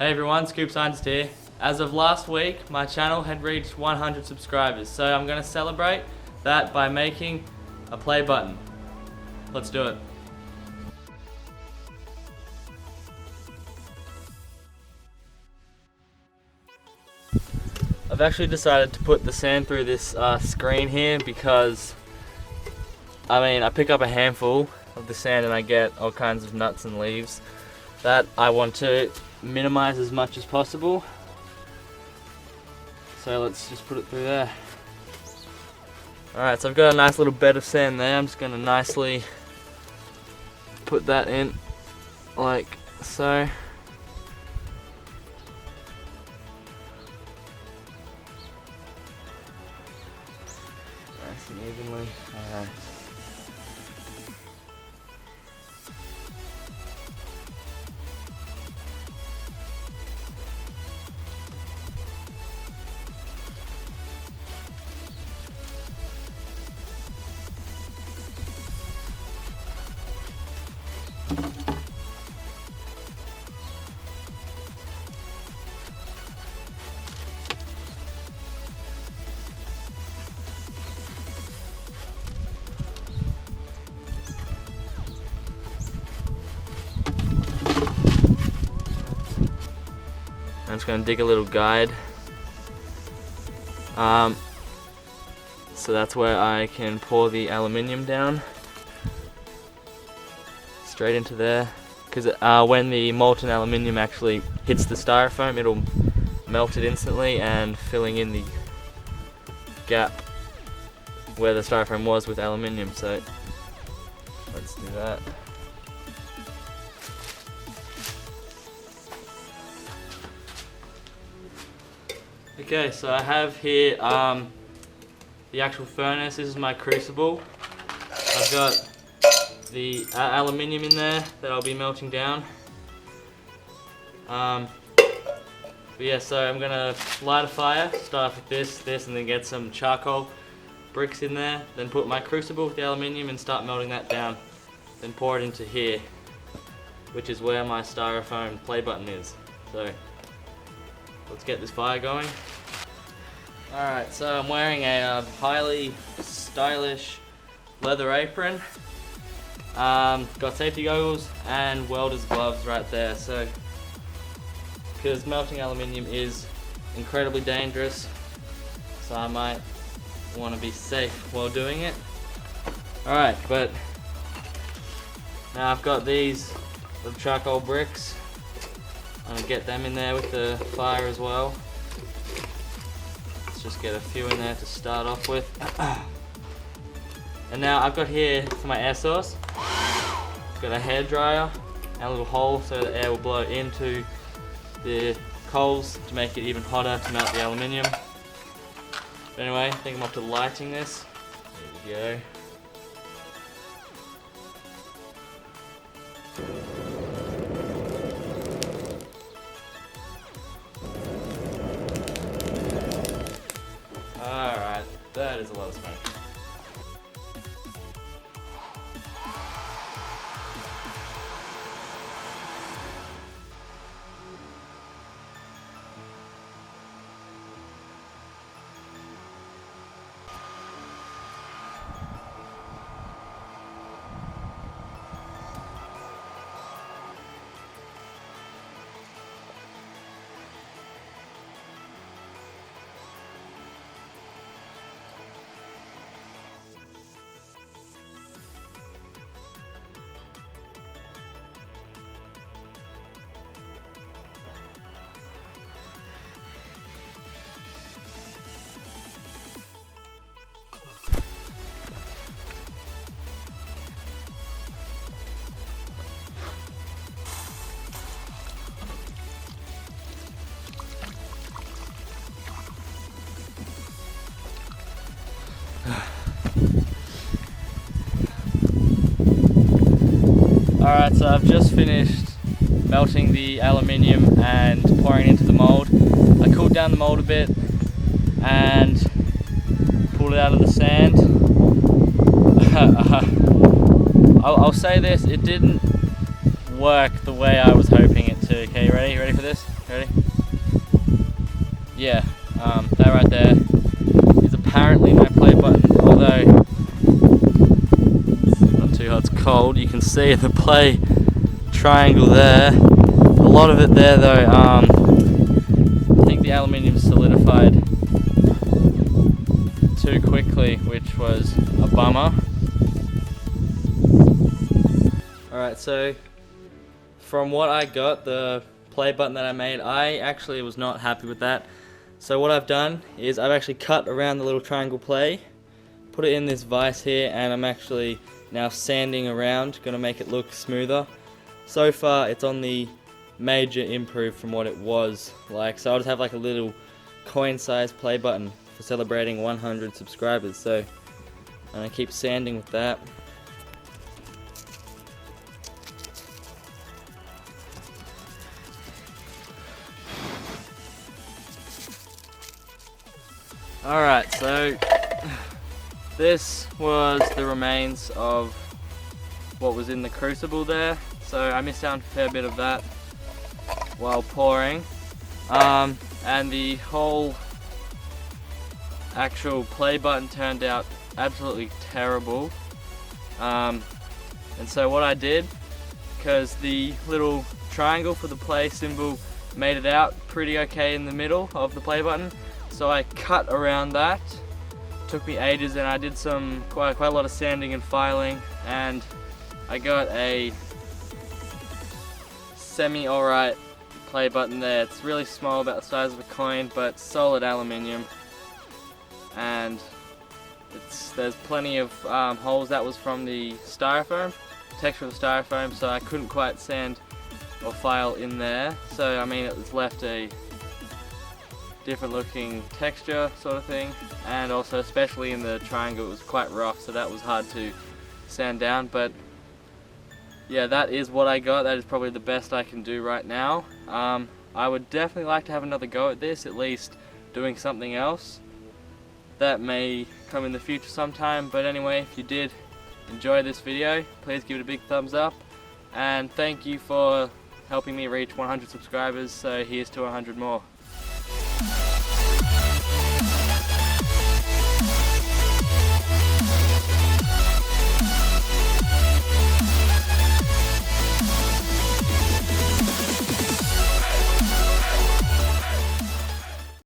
Hey everyone, Scoop Scientist here. As of last week, my channel had reached 100 subscribers, so I'm going to celebrate that by making a play button. Let's do it. I've actually decided to put the sand through this screen here because, I pick up a handful of the sand and I get all kinds of nuts and leaves that I want to minimize as much as possible. So let's just put it through there. Alright, so I've got a nice little bed of sand there. I'm just going to nicely put that in like so. Nice and evenly. Alright. I'm just going to dig a little guide. So that's where I can pour the aluminium down straight into there, because when the molten aluminium actually hits the styrofoam, it'll melt it instantly and filling in the gap where the styrofoam was with aluminium. So let's do that. Okay, so I have here the actual furnace. This is my crucible. I've got the aluminium in there that I'll be melting down. But yeah, so I'm gonna light a fire, start with this, and then get some charcoal bricks in there. Then put my crucible with the aluminium and start melting that down. Then pour it into here, which is where my styrofoam play button is. So let's get this fire going. Alright, so I'm wearing a highly stylish leather apron. Got safety goggles and welder's gloves right there. So, because melting aluminium is incredibly dangerous, so I might want to be safe while doing it. Alright, but now I've got these little charcoal bricks. I'm gonna get them in there with the fire as well. Let's just get a few in there to start off with. And now I've got here for my air source, got a hairdryer and a little hole so the air will blow into the coals to make it even hotter to melt the aluminium. But anyway, I think I'm up to lighting this. There we go. Alright, that is a lot of smoke. Alright, so I've just finished melting the aluminium and pouring it into the mold. I cooled down the mold a bit and pulled it out of the sand. I'll say this, it didn't work the way I was hoping it to. too. Okay, you ready? Ready for this? Ready? Yeah, that right there is apparently my play button, although it's not too hot, it's cold. You can see the play triangle there. A lot of it there though, I think the aluminium solidified too quickly, which was a bummer. Alright, so from what I got, the play button that I made, I actually was not happy with that. So what I've done is I've actually cut around the little triangle play, put it in this vise here, and I'm actually now sanding around, gonna make it look smoother. So far it's on the major improve from what it was like, so I'll just have like a little coin-sized play button for celebrating 100 subscribers. So I'm gonna keep sanding with that. Alright, so this was the remains of what was in the crucible there. So I missed out a fair bit of that while pouring. And the whole actual play button turned out absolutely terrible. And so what I did, because the little triangle for the play symbol made it out pretty okay in the middle of the play button, so I cut around that. Took me ages, and I did quite a lot of sanding and filing, and I got a semi alright play button there. It's really small, about the size of a coin, but solid aluminium, and there's plenty of holes. That was from the styrofoam, texture of the styrofoam, so I couldn't quite sand or file in there. So I mean, it's left a different looking texture sort of thing, and also especially in the triangle it was quite rough, so that was hard to sand down. But yeah, that is what I got. That is probably the best I can do right now. I would definitely like to have another go at this, at least doing something else. That may come in the future sometime, but anyway, if you did enjoy this video, please give it a big thumbs up, and thank you for helping me reach 100 subscribers, so here's to 100 more.